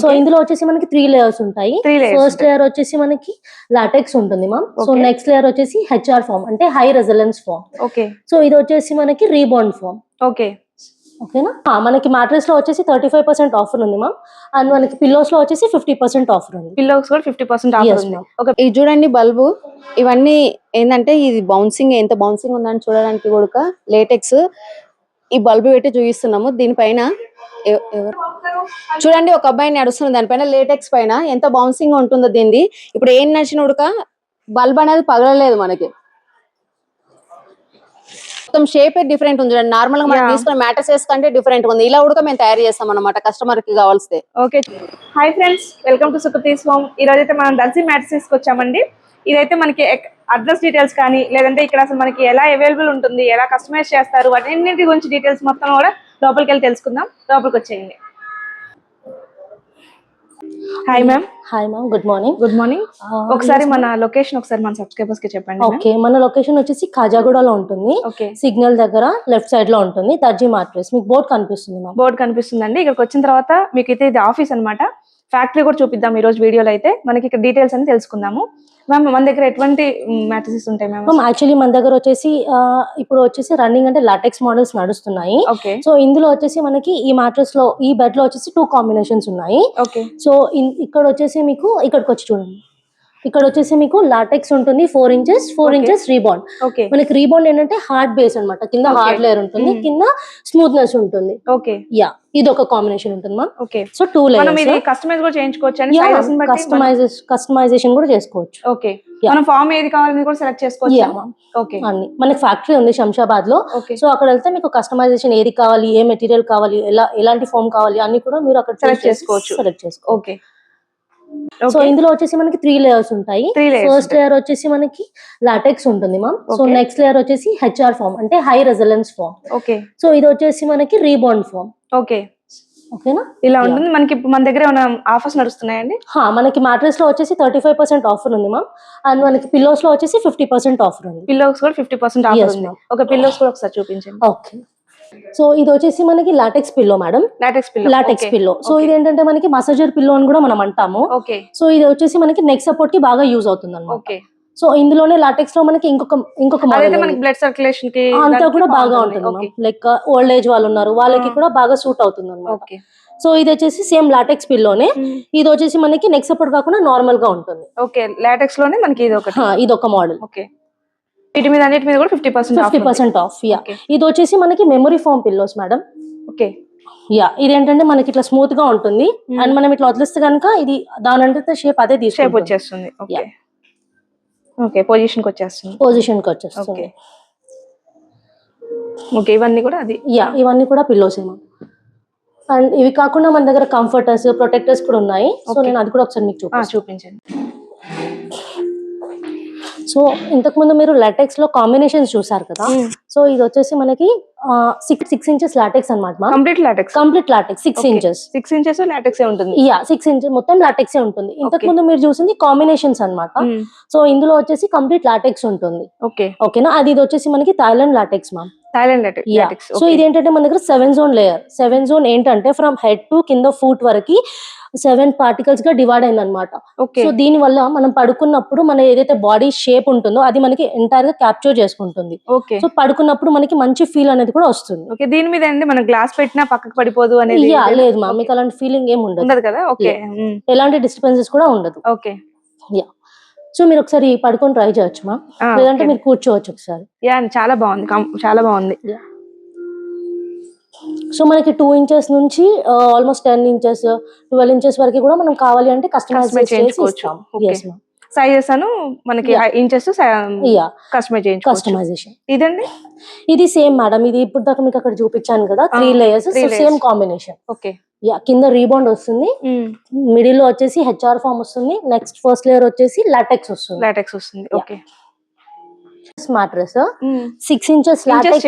So ఇందులో వచ్చేసి మనకి 3 లేయర్స్ ఉంటాయి. ఫస్ట్ లేయర్ వచ్చేసి మనకి లాటెక్స్ ఉంటుంది మ్యామ్. సో నెక్స్ట్ లేయర్ వచ్చేసి హెచ్ఆర్ ఫామ్ అంటే high resilience foam. Okay. So ఇది వచ్చేసి మనకి రీబాండ్ ఫామ్. ఓకే ఓకేనా. మనకి మ్యాట్రెస్ లో వచ్చేసి 35% ఆఫర్ ఉంది మ్యామ్. అండ్ మనకి పిల్లోస్ లో వచ్చేసి 50% ఆఫర్ ఉంది. పిల్లోస్ కూడా 50% ఆఫర్ ఉంది. ఓకే. ఇది చూడండి బల్బు, ఇవన్నీ ఏంటంటే ఇది బౌన్సింగ్, ఎంత బౌన్సింగ్ ఉందని చూడడానికి కూడా లేటెక్స్ ఈ బల్బు పెట్టి చూపిస్తున్నాము. దీనిపైన చూడండి ఒక అబ్బాయి నడుస్తుంది, దానిపైన లేటెక్స్ పైన ఎంత బౌన్సింగ్ ఉంటుందో దీనిది. ఇప్పుడు ఏం నడిచిన ఉడక బల్బ్ అనేది పగలలేదు మనకి. మొత్తం షేప్ డిఫరెంట్ ఉంది. నార్మల్ గా మనం తీసుకున్న మ్యాట్రెసెస్ కంటే డిఫరెంట్ ఉంది. ఇలా ఉడక మేము తయారు చేస్తాం అన్నమాట కస్టమర్ కి కావాల్సి. Okay. Hi friends, welcome to Sukriti's home. ఈ రోజు అయితే మనం దర్జీ మ్యాట్రెసెస్ కి వచ్చామండి. ఇదైతే మనకి అడ్రస్ డీటెయిల్స్ కానీ లేదంటే ఇక్కడ అసలు మనకి ఎలా అవైలబుల్ ఉంటుంది, ఎలా కస్టమైజ్ చేస్తారు, వాటి గురించి డీటెయిల్స్ మొత్తం కూడా లోపలికి వెళ్ళి తెలుసుకుందాం. లోపలికి వచ్చేయండి. Hi ma'am. Hi ma'am, good morning. Good morning. ఒకసారి మన లొకేషన్ ఒకసారి మన సబ్స్క్రైబర్స్ కి చెప్పండి. ఓకే, మన లొకేషన్ వచ్చేసి ఖాజాగూడలో ఉంటుంది. సిగ్నల్ దగ్గర లెఫ్ట్ సైడ్ లో ఉంటుంది దర్జీ మ్యాట్రెస్. మీకు బోర్డ్ కనిపిస్తుంది మ్యామ్. బోర్డ్ కనిపిస్తుందండి. ఇక్కడికి వచ్చిన తర్వాత మీకు అయితే ఇది ఆఫీస్ అనమాట. ఫ్యాక్టరీ కూడా చూపిద్దాం ఈ రోజు వీడియోలో. అయితే మనకి ఇక్కడ డీటెయిల్స్ అని తెలుసుకుందాము. మ్యామ్ మన దగ్గర ఎటువంటి మ్యాట్రెసెస్ ఉంటాయి మ్యామ్? యాక్చువల్లీ మన దగ్గర వచ్చేసి ఇప్పుడు వచ్చేసి రన్నింగ్ అంటే లాటెక్స్ మోడల్స్ నడుస్తున్నాయి. సో ఇందులో వచ్చేసి మనకి ఈ మ్యాట్రెస్ లో ఈ బెడ్ లో వచ్చేసి 2 కాంబినేషన్స్ ఉన్నాయి. సో ఇక్కడ వచ్చేసి మీకు ఇక్కడికి వచ్చి చూడండి, ఇక్కడ వచ్చేసి మీకు లాటెక్స్ ఉంటుంది 4 ఇంచెస్, 4 ఇంచెస్ రీబాండ్. మనకి రీబాండ్ ఏంటంటే హార్డ్ బేస్ అన్నమాట. కింద హార్డ్ లేయర్ ఉంటుంది, కింద స్మూత్నెస్ ఉంటుంది. ఓకే. యా, ఇది ఒక కాంబినేషన్ ఉంటుంది మ్యామ్. ఓకే. So 2 layers. మనం ఇది కస్టమైజ్ కూడా చేయించుకోవచ్చు అండి. కస్టమైజేషన్ కూడా చేసుకోవచ్చు. ఓకే. మనం ఫామ్ ఏది కావాలని కూడా సెలెక్ట్ చేసుకోవచ్చు. ఓకే. అన్ని మనకి ఫ్యాక్టరీ ఉంది శంషాబాద్ లో. సో అక్కడ వెళ్తే మీకు కస్టమైజేషన్ ఏది కావాలి, ఏ మెటీరియల్ కావాలి, ఎలాంటి ఫామ్ కావాలి అన్ని కూడా మీరు అక్కడ సెలెక్ట్ చేసుకోవచ్చు. ఓకే. సో ఇందులో వచ్చేసి మనకి 3 లేయర్స్ ఉంటాయి. ఫస్ట్ లేయర్ వచ్చేసి మనకి లాటెక్స్ ఉంటుంది మ్యామ్. సో నెక్స్ట్ లేయర్ వచ్చేసి హెచ్ఆర్ ఫామ్ అంటే high resilience foam. Okay. So ఇది వచ్చేసి మనకి రీబాండ్ ఫామ్. ఓకే. ఓకేనా. ఇలా ఉంటుంది. మనకి మన దగ్గర ఏమైనా ఆఫర్స్ నడుస్తున్నాయండి? మనకి మ్యాట్రెస్ లో వచ్చేసి 35% ఆఫర్ ఉంది మ్యామ్. అండ్ మనకి పిల్లోస్ లో వచ్చేసి 50% ఆఫర్ ఉంది. పిల్లోస్ కూడా 50% ఆఫర్ ఉంది. ఒక పిల్లోస్ కూడా ఒకసారి చూపించండి. ఓకే. సో ఇది వచ్చేసి మనకి LaTeX pillow madam. LaTeX pillow. So ఇది ఏంటంటే మనకి మసాజర్ పిల్లో అని కూడా మనం అంటాము. సో ఇది వచ్చేసి మనకి నెక్ సపోర్ట్ కి బాగా యూజ్ అవుతుంది అన్నమాట. సో ఇందులోనే లాటెక్స్ లో మనకి ఇంకొక మోడల్ బ్లడ్ సర్క్యులేషన్ కి అంతా కూడా బాగా ఉంటుంది. లైక్ ఓల్డ్ ఏజ్ వాళ్ళు ఉన్నారు, వాళ్ళకి కూడా బాగా సూట్ అవుతుంది అన్నమాట. సో ఇది వచ్చేసి సేమ్ లాటెక్స్ పిల్లోనే. ఇది వచ్చేసి మనకి నెక్ సపోర్ట్ కాకుండా నార్మల్ గా ఉంటుంది. ఓకే. లాటెక్స్ లోనే మనకి ఇది ఒక మోడల్. ఓకే. వీటి మీద అన్నిటి మీద కూడా 50% ఆఫ్. యా, ఇది వచ్చేసి మనకి memory foam pillows madam. Okay. Yeah, ఇది ఏంటంటే మనకి ఇట్లా స్మూత్ గా ఉంటుంది. అండ్ మనం ఇట్లా వదిలిస్తే కనుక ఇది దాని అంటే షేప్ అదే షేప్ వచ్చేస్తుంది. ఓకే. ఓకే. పొజిషన్ కి వచ్చేస్తుంది. ఓకే. ఇవన్నీ కూడా అది. యా, ఇవన్నీ కూడా పిల్లోస్ ఏమో. అండ్ ఇవి కాకుండా మన దగ్గర కంఫర్టర్స్, ప్రొటెక్టర్స్ కూడా ఉన్నాయి. సో నేను అది కూడా ఒకసారి మీకు చూపించండి. సో ఇంతకు ముందు మీరు లాటెక్స్ లో కాంబినేషన్స్ చూసారు కదా. సో ఇది వచ్చేసి మనకి 6 ఇంచెస్ లాటెక్స్ అన్నమాట. కంప్లీట్ లాటెక్స్ 6 ఇంచెస్ లాటెక్స్ ఉంటుంది. యా, 6 ఇంచెస్ మొత్తం లాటెక్స్ ఉంటుంది. ఇంతకు ముందు మీరు చూసింది కాంబినేషన్స్ అన్నమాట. సో ఇందులో వచ్చేసి కంప్లీట్ లాటెక్స్ ఉంటుంది. ఓకేనా. ఇది వచ్చేసి మనకి థాయిలాండ్ లాటెక్స్ మ్యామ్. సో ఇది ఏంటంటే మన దగ్గర 7 జోన్ లేయర్. 7 జోన్ ఏంటంటే ఫ్రమ్ హెడ్ టు కింద ఫుట్ వరకు 7 పార్టికల్స్ గా డివైడ్ అయింది అనమాట. సో దీని వల్ల మనం పడుకున్నప్పుడు మన ఏదైతే బాడీ షేప్ ఉంటుందో అది మనకి ఎంటైర్ గా క్యాప్చర్ చేసుకుంటుంది. సో పడుకున్నప్పుడు మనకి మంచి ఫీల్ అనేది కూడా వస్తుంది. దీని మీద అండి మనం గ్లాస్ పెట్టినా పక్కకు పడిపోదు అనేది లేదు మ్యామ్. మీకు అలాంటి ఫీలింగ్ ఏమి ఉండదు కదా. ఎలాంటి డిస్టర్బెన్సెస్ కూడా ఉండదు. ఓకే. యా, సో మీరు ఒకసారి పడుకొని ట్రై చేయొచ్చు మా, లేదంటే మీరు కూర్చోవచ్చు ఒకసారి. యా, చాలా బాగుంది. సో మనకి 2 ఇంచెస్ నుంచి ఆల్మోస్ట్ 10 ఇంచెస్ 12 ఇంచెస్ వరకు కూడా మనం కావాలి అంటే కస్టమైజ్ చేసుకోవచ్చు. సైజెస్ అను మనకి ఇంచెస్ కస్టమైజేషన్. ఇదండి ఇది సేమ్ మేడం. ఇది ఇప్పుడు దాకా మీకు అక్కడ చూపించాను కదా 3 layers. Same combination. Okay. Yeah, కింద రీబాండ్ వస్తుంది, మిడిల్ లో వచ్చేసి హెచ్ఆర్ ఫామ్ వస్తుంది, నెక్స్ట్ ఫస్ట్ లేయర్ వచ్చేసి లాటెక్స్ వస్తుంది. Okay. Mattress 6 inches LaTeX,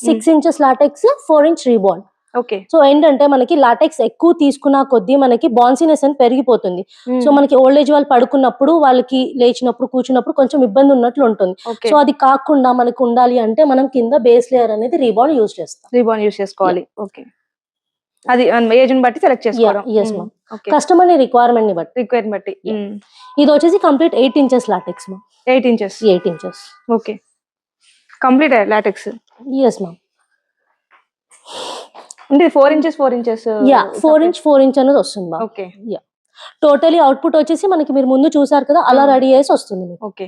6 inches LaTeX, 4 inch రీబాండ్. Okay. So ఏంటంటే మనకి లాటెక్స్ ఎక్కువ తీసుకున్న కొద్దీ మనకి బాన్సీనెస్ అని పెరిగిపోతుంది. సో మనకి ఓల్డ్ ఏజ్ వాళ్ళు పడుకున్నప్పుడు, వాళ్ళకి లేచినప్పుడు, కూర్చున్నప్పుడు కొంచెం ఇబ్బంది ఉన్నట్లు ఉంటుంది. సో అది కాకుండా మనకు ఉండాలి అంటే మనం కింద బేస్ లేయర్ అనేది రీబాండ్ యూజ్ చేసుకోవాలి. ఓకే. అది ఏజ్ ని బట్టి సెలెక్ట్ చేసుకోవడం. yes ma'am. కస్టమర్ ని రిక్వైర్మెంట్ ని బట్టి. రిక్వైర్మెంట్ బట్టి. ఇది వచ్చేసి complete 8 inches latex ma'am. 8 inches. 8 inches. Okay, complete latex. Yes ma'am. అంటే 4 ఇంచెస్ 4 ఇంచెస్. 4 ఇంచ్ అనేది వస్తుంది మ్యామ్. ఓకే. టోటలీ అవుట్పుట్ వచ్చేసి మనకి మీరు ముందు చూసారు కదా అలా రెడీ చేసి వస్తుంది మీకు. ఓకే,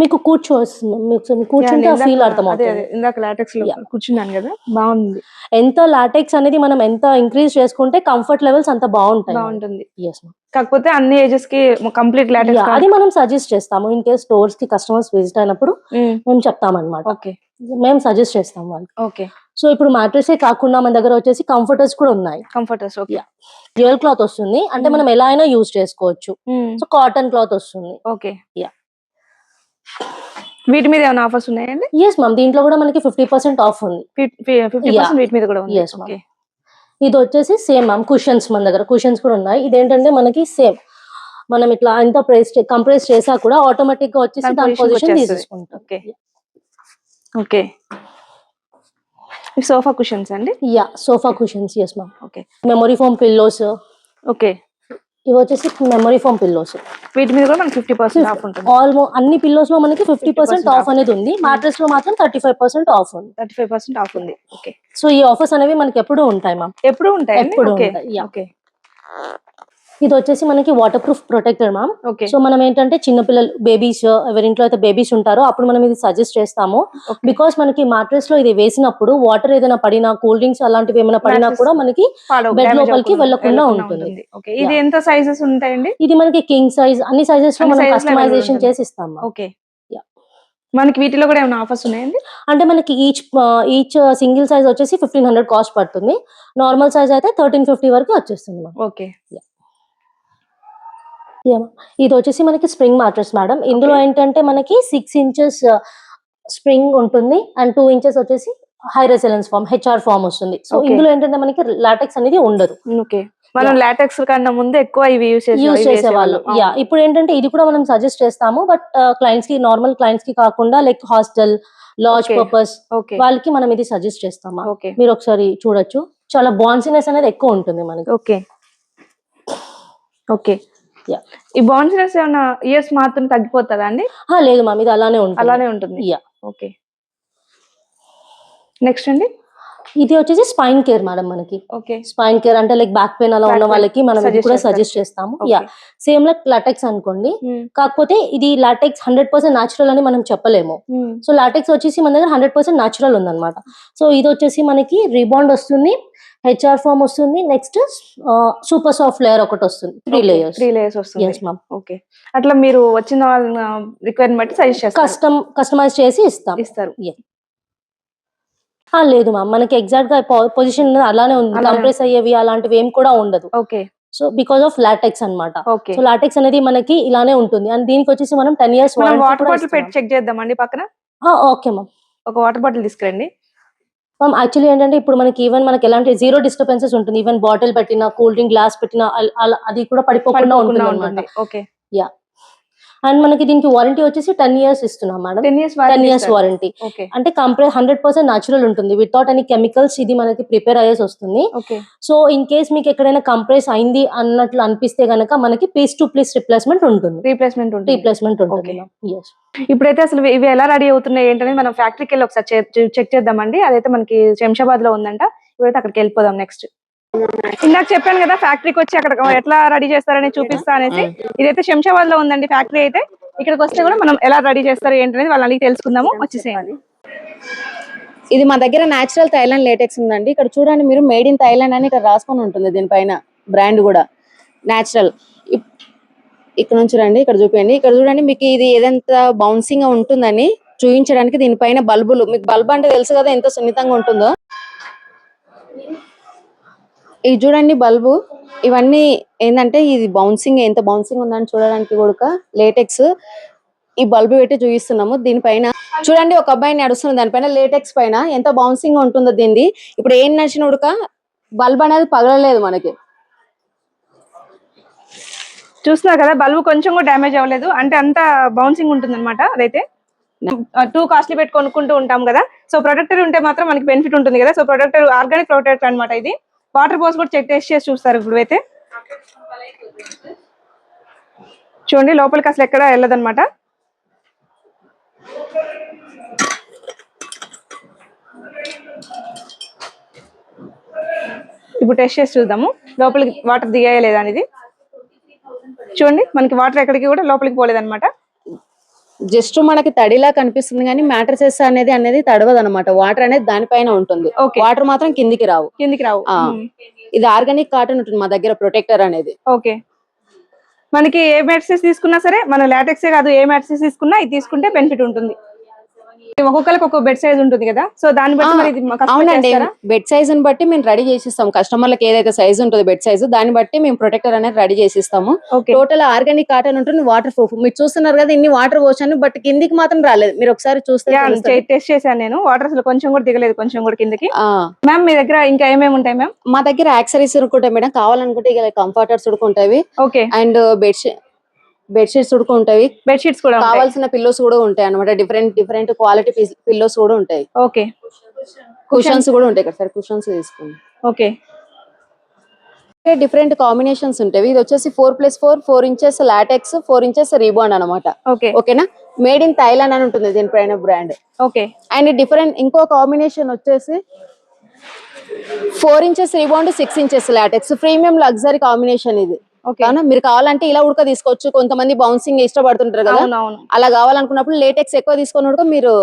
మీకు కూర్చుంటే ఫీల్ అర్థమవుతుంది. ఇందాక లాటెక్స్ లో కూర్చున్నాను కదా, బాగుంది. ఎంత లాటెక్స్ అనేది మనం ఎంత ఇంక్రీజ్ చేసుకుంటే కంఫర్ట్ లెవెల్స్ అంత బాగుంటుంది. Yes ma'am. కాకపోతే అన్ని ఏజెస్ కి కంప్లీట్ లాటెక్స్ అది మనం సజెస్ట్ చేస్తాము. ఇన్ కేస్ స్టోర్స్ కి కస్టమర్స్ విజిట్ అయినప్పుడు మేము చెప్తామన్నమాట. ఓకే, మేము సజెస్ట్ చేస్తాం వాళ్ళకి. ఓకే. సో ఇప్పుడు మ్యాట్రెస్ కాకుండా మన దగ్గర వచ్చేసి కంఫర్టర్స్ కూడా ఉన్నాయి. కంఫర్టర్స్. ఓకే. డ్యూయల్ క్లాత్ వస్తుంది, అంటే మనం ఎలా అయినా యూజ్ చేసుకోవచ్చు. సో కాటన్ క్లాత్ వస్తుంది. ఓకే. వీటి మీద ఏమైనా ఆఫర్స్ ఉన్నాయండి? ఎస్ మ్యామ్, దీంట్లో కూడా మనకి 50% ఆఫ్ ఉంది. 50% వీటి మీద కూడా ఉంది. Yes ma'am. ఇది వచ్చేసి సేమ్ మ్యామ్ కుషన్స్, మన దగ్గర కుషన్స్ కూడా ఉన్నాయి. ఇదేంటంటే మనకి సేమ్ మనం ఇట్లా ఎంత కంప్రెస్ చేసా కూడా ఆటోమేటిక్ గా వచ్చేసి దాని పొజిషన్ తీసుకుంటాం. ఓకే. ఓకే. సోఫా కుషన్స్ అండి? Sofa cushions. Yes ma'am. Okay. Memory foam pillows. Okay. ఇవి వచ్చేసి మెమరీ ఫోమ్ పిల్లోస్. వీటి మీద కూడా మనకి 50% ఆఫ్ ఉంటుంది. ఆల్మోస్ట్ అన్ని పిల్లోస్ లో మనకి 50% ఆఫ్ అనేది ఉంది. మ్యాట్రెస్ లో మాత్రం 35% ఆఫ్ ఉంది. 35% ఆఫ్ ఉంది. ఓకే. సో ఈ ఆఫర్స్ అనేవి మనకి ఎప్పుడు ఉంటాయి మ్యామ్. ఎప్పుడు ఉంటాయి? ఎప్పుడు ఉంటాయి. ఓకే. ఇది వచ్చేసి మనకి water proof protector ma'am. Okay. So మనం ఏంటంటే చిన్నపిల్లలు బేబీస్ ఎవరింట్లో అయితే బేబీస్ ఉంటారో అప్పుడు మనం ఇది సజెస్ట్ చేస్తాము. బికాస్ మనకి మాట్రెస్ లో ఇది వేసినప్పుడు వాటర్ ఏదైనా పడినా, కూల్ డ్రింక్స్ అలాంటివి ఏమైనా పడినా కూడా మనకి బెడ్ లోపలికి వెళ్లకుండా ఉంటుంది. ఇది ఎంత సైజెస్ ఉంటాయండి? ఇది మనకి కింగ్ సైజ్, అన్ని సైజెస్ లో మనం కస్టమైజేషన్ చేసి ఇస్తాం. ఓకే. మనకి వీటిలో కూడా ఏమైనా ఆఫర్స్ ఉన్నాయండి? అంటే మనకి ఈచ్ సింగిల్ సైజ్ వచ్చేసి 1500 కాస్ట్ పడుతుంది. నార్మల్ సైజ్ అయితే 1350 వరకు వచ్చేస్తుంది మ్యామ్. ఓకే. ఇది వచ్చేసి మనకి స్ప్రింగ్ మ్యాట్రెస్ మేడం. ఇందులో ఏంటంటే మనకి 6 ఇంచెస్ స్ప్రింగ్ ఉంటుంది అండ్ 2 ఇంచెస్ వచ్చేసి high resilience foam, HR foam వస్తుంది. సో ఇందులో ఏంటంటే మనకి లాటెక్స్ అనేది ఉండదు. ఓకే. మనం లాటెక్స్ కన్నా ముందు ఎక్కువ ఇవి యూజ్ చేసేవాళ్ళు. ఇప్పుడు ఏంటంటే ఇది కూడా మనం సజెస్ట్ చేస్తాము. బట్ క్లయింట్స్ కి, నార్మల్ క్లయింట్స్ కి కాకుండా లైక్ హాస్టల్, లాడ్జ్ పర్పస్ వాళ్ళకి మనం ఇది సజెస్ట్ చేస్తాము. మీరు ఒకసారి చూడొచ్చు, చాలా బాన్సినెస్ అనేది ఎక్కువ ఉంటుంది మనకి. ఓకే. ఓకే. ఈ బాన్సినెస్ ఏమైనా ఇయర్స్ మాత్రం తగ్గిపోతుందా అండి? లేదు మ్యామ్, ఇది అలానే ఉంటుంది. ఓకే. నెక్స్ట్ అండి, ఇది వచ్చేసి స్పైన్ కేర్ మేడం మనకి. ఓకే. స్పైన్ కేర్ అంటే లైక్ బ్యాక్ పెయిన్ అలా ఉన్న వాళ్ళకి మనం ఇది కూడా సజెస్ట్ చేస్తాము. సేమ్ లైక్ లాటెక్స్ అనుకోండి, కాకపోతే ఇది లాటెక్స్ 100% న్యాచురల్ అని మనం చెప్పలేము. సో లాటెక్స్ వచ్చేసి మన దగ్గర 100% న్యాచురల్ ఉందన్నమాట. సో ఇది వచ్చేసి మనకి రీబాండ్ వస్తుంది, హెచ్ఆర్ ఫామ్ వస్తుంది, నెక్స్ట్ సూపర్ సాఫ్ట్ లేయర్ ఒకటి వస్తుంది. 3 లేయర్స్ వస్తుంది. yes ma'am. ఓకే. అట్లా మీరు వచ్చిన వాళ్ళ రిక్వైర్మెంట్ బట్టి సజెస్ట్ చేస్తారు, కస్టమైజ్ చేసి ఇస్తారు. లేదు మ్యామ్, మనకి ఎగ్జాక్ట్ గా పొజిషన్ అలానే ఉంది. కంప్రెస్ అయ్యేవి అలాంటివి ఏం కూడా ఉండదు. Okay. So because of LaTeX అన్నమాట. సో లాటెక్స్ అనేది మనకి ఇలానే ఉంటుంది. అండ్ దీనికి వచ్చేసి మనం 10 years వాటర్ బాటిల్ పెట్టి చెక్ చేద్దామండి పక్కన. Okay ma'am. ఒక వాటర్ బాటిల్ తీసుకురండి మ్యామ్. యాక్చువల్లీ ఏంటంటే ఇప్పుడు మనకి ఈవెన్ మనకి ఎలాంటి 0 డిస్టర్బెన్సెస్ ఉంటుంది. ఈవెన్ బాటిల్ పెట్టినా, కూల్ డ్రింక్ గ్లాస్ పెట్టినా అది కూడా పడిపోకుండా ఉంటుంది. ఓకే. అండ్ మనకి దీనికి వారంటీ వచ్చేసి 10 years ఇస్తున్నాం మేడం. 10 years warranty. అంటే 100% న్యాచురల్ ఉంటుంది, వితౌట్ ఎనీ కెమికల్స్. ఇది మనకి ప్రిపేర్ అయ్యేసి వస్తుంది. సో ఇన్ కేస్ మీకు ఎక్కడైనా కంప్రెస్ అయింది అన్నట్లు అనిపిస్తే గనక మనకి పీస్ టు పీస్ రిప్లేస్మెంట్ ఉంటుంది. ఇప్పుడైతే అసలు ఇవి ఎలా రెడీ అవుతున్నాయి ఏంటనేది మనం ఫ్యాక్టరీకి వెళ్ళి ఒకసారి చెక్ చేద్దామండి. అదైతే మనకి శంషాబాద్ లో ఉందంట. ఇప్పుడైతే అక్కడికి వెళ్ళిపోదాం. నెక్స్ట్, ఇందాక చెప్పాను కదా ఫ్యాక్టరీకి వచ్చి అక్కడ ఎట్లా రెడీ చేస్తారని చూపిస్తా అనేసి. ఇదైతే శంషాబాద్ లో ఉందండి ఫ్యాక్టరీ అయితే. ఇక్కడికి వస్తే కూడా మనం ఎలా రెడీ చేస్తారు ఏంటనేది వాళ్ళని తెలుసుకుందాము. వచ్చేసేయండి. ఇది మా దగ్గర నేచురల్ థైలాండ్ లేటెక్స్ ఉందండి. ఇక్కడ చూడండి మీరు, మేడ్ ఇన్ థైలాండ్ అని ఇక్కడ రాసుకొని ఉంటుంది. దీనిపైన బ్రాండ్ కూడా నేచురల్. ఇక్కడ నుంచి రండి, ఇక్కడ చూపించండి. ఇక్కడ చూడండి, మీకు ఇది ఏదంత బౌన్సింగ్ గా ఉంటుందని చూపించడానికి దీనిపైన బల్బులు. మీకు బల్బ్ అంటే తెలుసు కదా ఎంత సున్నితంగా ఉంటుందో. ఇది చూడండి బల్బు. ఇవన్నీ ఏంటంటే ఇది బౌన్సింగ్, ఎంత బౌన్సింగ్ ఉందని చూడడానికి కూడా లేటెక్స్ ఈ బల్బు పెట్టి చూపిస్తున్నాము. దీనిపైన చూడండి, ఒక అబ్బాయిని నడుస్తుంది దానిపైన లేటెక్స్ పైన ఎంత బౌన్సింగ్ ఉంటుందో దీనిది. ఇప్పుడు ఏం నడిచిన ఉడక బల్బ్ అనేది పగలలేదు మనకి. చూస్తున్నారు కదా, బల్బు కొంచెం కూడా డ్యామేజ్ అవ్వలేదు. అంటే అంత బౌన్సింగ్ ఉంటుంది అనమాట. అదైతే టూ కాస్ట్లీ పెట్టి కొనుక్కుంటూ ఉంటాం కదా. సో ప్రొటెక్టర్ ఉంటే మాత్రం మనకి బెనిఫిట్ ఉంటుంది కదా. సో ప్రొటెక్టర్ ఆర్గానిక్ ప్రొటెక్టర్ అన్నమాట. ఇది వాటర్ పోసి కూడా టెస్ట్ చేసి చూస్తారు. ఇప్పుడు అయితే చూడండి లోపలికి అసలు ఎక్కడ వెళ్ళదన్నమాట. ఇప్పుడు టెస్ట్ చేసి చూద్దాము లోపలికి వాటర్ దిగాయా లేదా అనేది. చూడండి మనకి వాటర్ ఎక్కడికి కూడా లోపలికి పోలేదన్నమాట. జస్ట్ మనకి తడిలా కనిపిస్తుంది కానీ మ్యాట్రసెస్ అనేది తడవదు అనమాట. వాటర్ అనేది దానిపైన ఉంటుంది. వాటర్ మాత్రం కిందికి రావు. ఇది ఆర్గానిక్ కాటన్ ఉంటుంది మా దగ్గర ప్రొటెక్టర్ అనేది. ఓకే మనకి ఏ మ్యాట్రసెస్ తీసుకున్నా సరే, మన లాటెక్సే కాదు ఏ మ్యాట్రసెస్ తీసుకున్నా ఇది తీసుకుంటే బెనిఫిట్ ఉంటుంది. ఒక్కొక్కరికి ఒక్కొక్క బెడ్ సైజ్ ఉంటుంది కదా. సో దాన్ని బట్టి మరి ఇది అవునండి, బెడ్ సైజ్ ని బట్టి మేము రెడీ చేసిస్తాం. కస్టమర్లకు ఏదైతే సైజ్ ఉంటుంది బెడ్ సైజ్ దాన్ని బట్టి మేము ప్రొటెక్టర్ అనేది రెడీ చేసిస్తాము. టోటల్ ఆర్గానిక్ కాటన్ ఉంటుంది, వాటర్ ప్రూఫ్. మీరు చూస్తున్నారు కదా ఇన్ని వాటర్ పోసాను, బట్ కిందికి మాత్రం రాలేదు. మీరు ఒకసారి చూస్తే టెస్ట్ చేశాను నేను. వాటర్ అసలు కొంచెం కూడా దిగలేదు, కొంచెం కూడా కిందకి. మ్యామ్ మీ దగ్గర ఇంకా ఏమేమి ఉంటాయి మ్యామ్? మా దగ్గర యాక్సరీస్ ఉంటాయి మేడం. కావాలనుకుంటే ఇక కంఫర్టర్స్ ఉంటాయి. ఓకే అండ్ బెడ్షీట్స్ ఉంటాయి. బెడ్షీట్స్ కూడా కావాల్సిన పిల్లోస్ కూడా ఉంటాయి అనమాట. డిఫరెంట్ క్వాలిటీ పిల్లోస్ కూడా ఉంటాయి. ఓకే కుషన్స్ కూడా ఉంటాయి. సార్ కుషన్స్ తీసుకోండి. ఓకే డిఫరెంట్ కాంబినేషన్స్ ఉంటాయి. ఇది వచ్చేసి 4+4 4 ఇంచెస్ లాటెక్స్, 4 ఇంచెస్ రీబాండ్ అనమాట. ఓకేనా, మేడ్ ఇన్ థైలాండ్ అని ఉంటుంది దీనిపైన బ్రాండ్. ఓకే అండ్ డిఫరెంట్ ఇంకో కాంబినేషన్ వచ్చేసి 4 inches రీబాండ్, 6 inches LaTeX. Premium luxury combination ఇది. మీరు కావాలంటే ఇలా ఉడక తీసుకోవచ్చు. కొంతమంది బౌన్సింగ్ ఇష్టపడుతుంటారు కదా, అలా కావాలనుకున్నప్పుడు లేటెక్స్ ఎక్కువ తీసుకుని ఉడక మీరు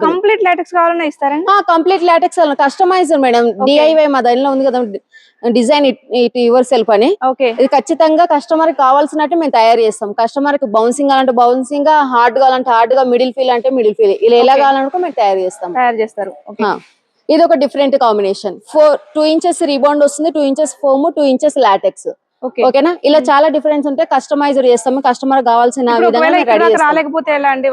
కంప్లీట్ లాటెక్స్ కావాలన్నా ఇస్తారండి. Complete latex customised madam. DIY మా దానిలో ఉంది కదా డిజైన్ ఇట్ యువర్ సెల్ఫ్ అని. ఇది ఖచ్చితంగా కస్టమర్ కి కావాల్సినట్టు మేము తయారు చేస్తాం. కస్టమర్ కి బౌన్సింగ్ కావాలంటే బౌన్సింగ్, హార్డ్ కావాలంటే హార్డ్ గా, మిడిల్ ఫీల్ అంటే మిడిల్ ఫీల్, ఇలా ఎలా కావాలనుకో మేము తయారు చేస్తారు. ఇది ఒక డిఫరెంట్ కాంబినేషన్. 2 ఇంచెస్ రీబాండ్ వస్తుంది, 2 ఇంచెస్ ఫోమ్, 2 ఇంచెస్ లాటెక్స్. ఓకేనా, ఇలా చాలా డిఫరెన్స్ ఉంటాయి. కస్టమైజర్ చేస్తాము. కస్టమర్ కావాల్సిన విధంగా రాలేకపోతే ఎలా అండి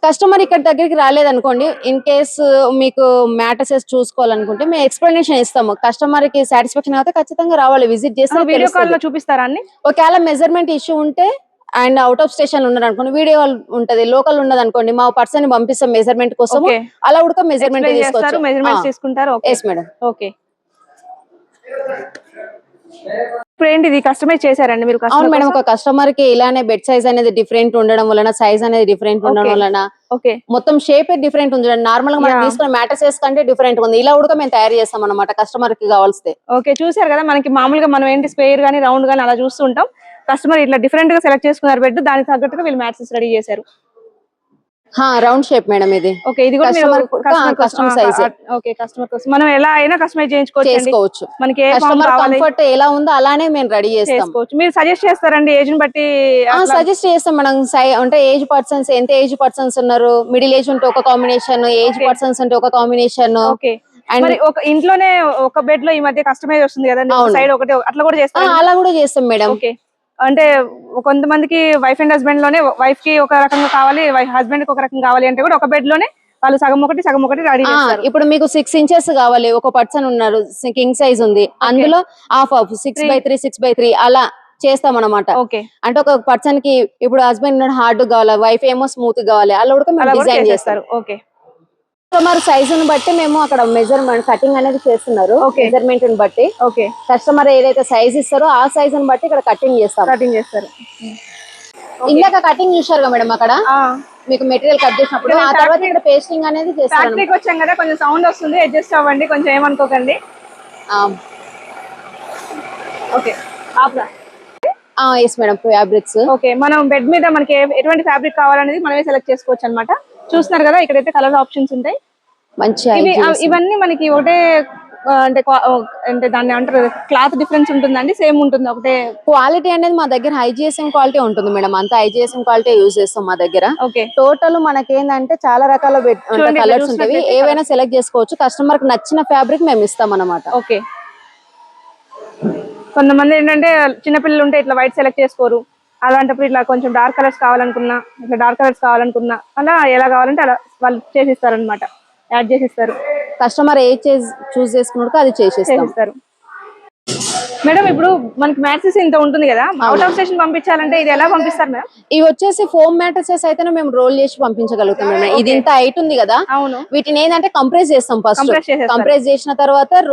కస్టమర్ ఇక్కడ దగ్గరికి రాలేదనుకోండి, ఇన్ కేస్ మీకు మ్యాట్రసెస్ చూసుకోవాలనుకుంటే మేము ఎక్స్ప్లెనేషన్ ఇస్తాము. కస్టమర్ కి సాటిస్ఫాక్షన్ అయితే ఖచ్చితంగా రావాలి, విజిట్ చేస్తే వీడియో కాల్ లో చూపిస్తారా అన్ని. ఒకవేళ మెజర్మెంట్ ఇష్యూ ఉంటే అండ్ అవుట్ ఆఫ్ స్టేషన్ ఉన్నారు అనుకోండి, వీడియో ఉంటది. లోకల్ ఉన్నది అనుకోండి, మా పర్సన్ పంపిస్తాం మెజర్మెంట్ కోసం. అలా కూడా మెజర్మెంట్ తీసుకుంటారు. Yes madam. ఓకే ఇప్పుడు ఏంటి ఇది కస్టమైజ్ చేశారండి మీరు? అవును మేడం, ఒక కస్టమర్ కి ఇలానే బెడ్ సైజ్ అనేది డిఫరెంట్ ఉండడం వలన, సైజ్ అనేది డిఫరెంట్ ఉండడం వలన, మొత్తం షేప్ డిఫరెంట్ ఉంది. నార్మల్ గా మనం తీసుకున్న మ్యాట్రసెస్ కంటే డిఫరెంట్ ఉంది. ఇలా కూడా మేము తయారు చేస్తాం అనమాట కస్టమర్ కి కావాల్సి. ఓకే చూసారు కదా, మనకి మామూలుగా మనం ఏంటి స్క్వేర్ గానీ రౌండ్ గానీ అలా చూస్తుంటాం. కస్టమర్ ఇట్లా డిఫరెంట్ గా సెలెక్ట్ చేసుకున్నారు బెడ్, దానికి తగ్గట్టుగా వీళ్ళు మ్యాట్రసెస్ రెడీ చేశారు. రౌండ్ షేప్ మేడం ఇది. ఓకే ఇది కూడా కస్టమర్ సైజ్. ఓకే కస్టమర్ కోసం మనం ఎలా అయినా కస్టమైజ్ చేసుకోవచ్చు. మనకి కస్టమర్ కంఫర్ట్ ఎలా ఉందో అలానే మేము రెడీ చేస్తాం. మీరు సజెస్ట్ చేస్తారండి ఏజ్ ని బట్టి? సజెస్ట్ చేస్తాం మనం. అంటే ఏజ్ పర్సన్స్, ఎంత ఏజ్ పర్సన్స్ ఉన్నారు, మిడిల్ ఏజ్ ఉంటే ఒక కాంబినేషన్, ఏజ్ పర్సన్స్ అంటే ఒక కాంబినేషన్. ఓకే అండ్ ఒక ఇంట్లోనే ఒక బెడ్ లో ఈ మధ్య కస్టమైజ్ వస్తుంది కదా, సైడ్ ఒకటి అట్లా కూడా చేస్తాం. అలా కూడా చేస్తాం మేడం. ఓకే అంటే కొంతమందికి వైఫ్ అండ్ హస్బెండ్ లోనే, వైఫ్ కి ఒక రకంగా కావాలి, హస్బెండ్ కి ఒక రకంగా కావాలి అంటే కూడా ఒక బెడ్ లోనే వాళ్ళు సగం ఒకటి రెడీ చేస్తారు. ఇప్పుడు మీకు 6 ఇంచెస్ కావాలి, ఒక పర్సన్ ఉన్నారు కింగ్ సైజ్ ఉంది, అందులో హాఫ్ 6/3 6/3 అలా చేస్తాం అనమాట. అంటే ఒక పర్సన్ కి ఇప్పుడు హస్బెండ్ ఉన్నాడు హార్డ్ కావాలి, వైఫ్ ఏమో స్మూత్ కావాలి, అలా కూడా డిజైన్ చేస్తారు. ఓకే కస్టమర్ సైజ్ ని బట్టి మేము అక్కడ మెజర్మెంట్ కటింగ్ అనేది చేస్తున్నారు. మెజర్మెంట్ ని బట్టి కస్టమర్ ఏదైతే సైజ్ ఇస్తారో ఆ సైజ్ ని బట్టి ఇక్కడ కటింగ్ చేస్తారు. ఇందాక కటింగ్ చూసారు కదా మేడం, అక్కడ మీకు మెటీరియల్ కట్ చేసినప్పుడు ఆ తర్వాత ఇక్కడ పేస్టింగ్ అనేది చేస్తారు. ఫ్యాక్టరీకి వచ్చాం కదా, కొంచెం సౌండ్ వస్తుంది, అడ్జస్ట్ అవ్వండి, కొంచెం ఏమనుకోకండి. Okay yes madam, fabrics. Okay మనం బెడ్ మీద మనకి ఎటువంటి ఫ్యాబ్రిక్ కావాలనేది మనమే సెలెక్ట్ చేసుకోవచ్చు అనమాట. చూస్తున్నారు కదా ఇక్కడైతే కలర్ ఆప్షన్స్ ఉంటాయి. మంచి ఇవన్నీ మనకి ఒకటే అంటే దాన్ని అంటారు క్లాత్ డిఫరెన్స్ ఉంటుందండి, సేమ్ ఉంటుంది ఒకటే క్వాలిటీ అనేది మా దగ్గర హైజిఎస్ఎం క్వాలిటీ ఉంటుంది మేడం. అంతా హైజిఎస్ఎం క్వాలిటీ యూజ్ చేస్తాం మా దగ్గర. టోటల్ మనకి ఏంటంటే చాలా రకాల కలర్స్ ఉంటాయి, ఏవైనా సెలెక్ట్ చేసుకోవచ్చు. కస్టమర్ కి నచ్చిన ఫ్యాబ్రిక్ మేము ఇస్తాం అన్నమాట. ఓకే కొంతమంది ఏంటంటే చిన్నపిల్లలు ఉంటే ఇట్లా వైట్ సెలెక్ట్ చేసుకోరు, అలాంటప్పుడు ఇట్లా కొంచెం డార్క్ కలర్స్ కావాలనుకున్నా, ఇట్లా డార్క్ కలర్స్ కావాలనుకున్నా అలా ఎలా కావాలంటే అలా వాళ్ళు చేసిస్తారు అనమాట, యాడ్ చేసిస్తారు. కస్టమర్ ఏ చూస్ చేసుకున్నాడు అది చేసిస్తారు. మేడం ఇప్పుడు మనకి మ్యాట్రిక్స్ ఇంత ఉంటుంది కదా, అవుట్ ఆఫ్ స్టేషన్ పంపించాలంటే ఇది ఎలా పంపిస్తారు మేడం? ఇవి వచ్చేసి ఫోమ్ మ్యాట్రసెస్ అయితే మేము రోల్ చేసి పంపించగలుగుతాం మేడం. ఇది ఇంత హైట్ ఉంది కదా, అవును, వీటిని ఏంటంటే కంప్రెస్ చేస్తాం ఫస్ట్. కంప్రెస్ చేసిన తర్వాత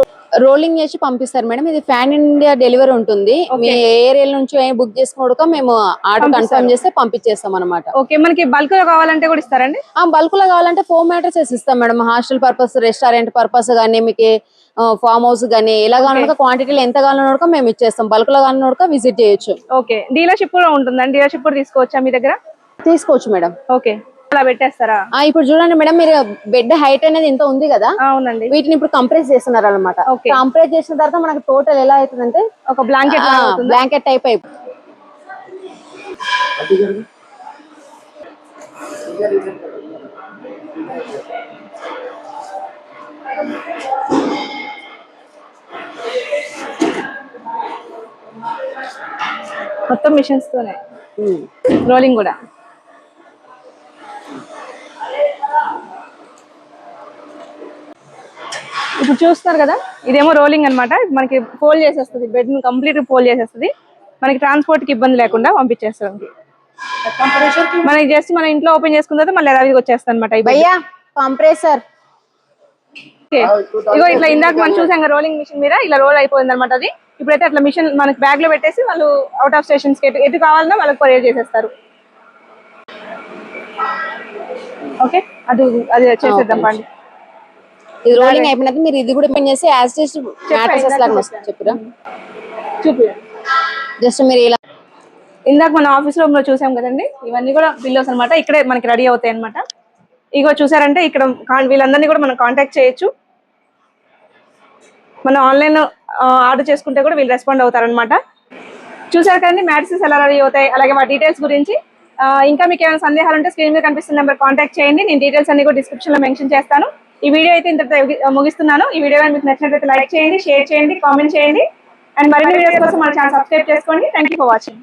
రోలింగ్ చేసి పంపిస్తారు మేడం. ఇది ఫ్యాన్ ఇండియా డెలివరీ ఉంటుంది. మీ ఏ ఏరియా నుంచి బుక్ చేసుకోవడం మేము ఆర్డర్ కన్ఫర్మ్ చేస్తే పంపించేస్తాం అనమాట. ఓకే, మనకి బల్క్ లో కావాలంటే కూడా ఇస్తారండి? బల్క్ లో కావాలంటే ఫోమ్ మ్యాట్రసెస్ ఇస్తాం madam. Hostel purpose, restaurant purpose గానీ, మీకు ఫామ్ హౌస్ గానీ ఎలా కావాలన్నా క్వాంటిటీలో ఎంత కావాలన్నా మేము ఇచ్చేస్తాం. బల్క్ లో కావాలన్నా విజిట్ చేయొచ్చు. ఓకే, డీలర్షిప్ కూడా ఉంటుందండి? డీలర్షిప్ కూడా తీసుకోవచ్చా మీ దగ్గర? తీసుకోవచ్చు మేడం. ఓకే, అలా పెట్టేస్తారా? ఇప్పుడు చూడండి మేడం, మీరు బెడ్ హైట్ అనేది ఇంత ఉంది కదా, అవునండి, వీటిని ఇప్పుడు కంప్రెస్ చేస్తున్నారు అనమాట. కంప్రెస్ చేసిన తర్వాత మనకు టోటల్ ఎలా అవుతుందంటే ఒక బ్లాంకెట్ టైప్ అయిపోయి మొత్తం మిషన్స్ తోనే రోలింగ్ కూడా. ఇప్పుడు చూస్తున్నారు కదా, ఇదేమో రోలింగ్ అన్నమాట. మనకి ఫోల్డ్ చేసేస్తుంది, బెడ్ ని కంప్లీట్ ఫోల్డ్ చేసేస్తుంది. మనకి ట్రాన్స్పోర్ట్ కి ఇబ్బంది లేకుండా పంపించేస్తుంది. మనకి జస్ట్ మన ఇంట్లో ఓపెన్ చేసుకున్న తర్వాత మళ్ళీ అవి వచ్చేస్తుంది అనమాట. కంప్రెసర్ ఇగో ఇట్లా ఇందాక మనం చూసాం రోలింగ్ మిషన్ మీద ఇలా రోల్ అయిపోయింది అనమాట. అది ఇప్పుడైతే అట్లా మిషన్ మనకి బ్యాగ్ లో పెట్టేసి వాళ్ళు అవుట్ ఆఫ్ స్టేషన్స్ కి ఎటు కావాలన్నా వాళ్ళకి కొరియర్ చేసేస్తారు. ఓకే, అది చేసేద్దాం పండి. ఇది రోలింగ్ అయిపోయినది. మీరు ఇది కూడా ఓపెన్ చేసి యాజ్ జస్ట్ మ్యాట్రసెస్ లాగా వస్తుంది. చెప్పురా, చూపి. జస్ట్ మీరు ఇలా ఇందాక మన ఆఫీస్ రూమ్ లో చూసాం కదండి, ఇవన్నీ కూడా పిల్లోస్ అనమాట. ఇక్కడే మనకి రెడీ అవుతాయి అనమాట. ఇగో చూసారంటే ఇక్కడ వీళ్ళందరినీ కూడా మనం కాంటాక్ట్ చేయొచ్చు. మనం ఆన్లైన్ ఆర్డర్ చేసుకుంటే కూడా వీళ్ళు రెస్పాండ్ అవుతారనమాట. చూసారు కదండి మ్యాట్రిక్స్ ఎలా రెడీ అవుతాయి, అలాగే మా డీటెయిల్స్ గురించి. ఇంకా మీకు ఏమైనా సందేహాలు ఉంటే స్క్రీన్ మీద కనిపిస్తున్న నెంబర్ కాంటాక్ట్ చేయండి. నేను డీటెయిల్స్ అన్ని కూడా డిస్క్రిప్షన్ లో మెన్షన్ చేస్తాను. ఈ వీడియో అయితే ఇంతటితో ముగిస్తున్నాను. ఈ వీడియో మీకు నచ్చినట్లయితే లైక్ చేయండి, షేర్ చేయండి, కామెంట్ చేయండి. అండ్ మరిన్ని వీడియోస్ కోసం మన ఛానల్ సబ్స్క్రైబ్ చేసుకోండి. Thank you for watching.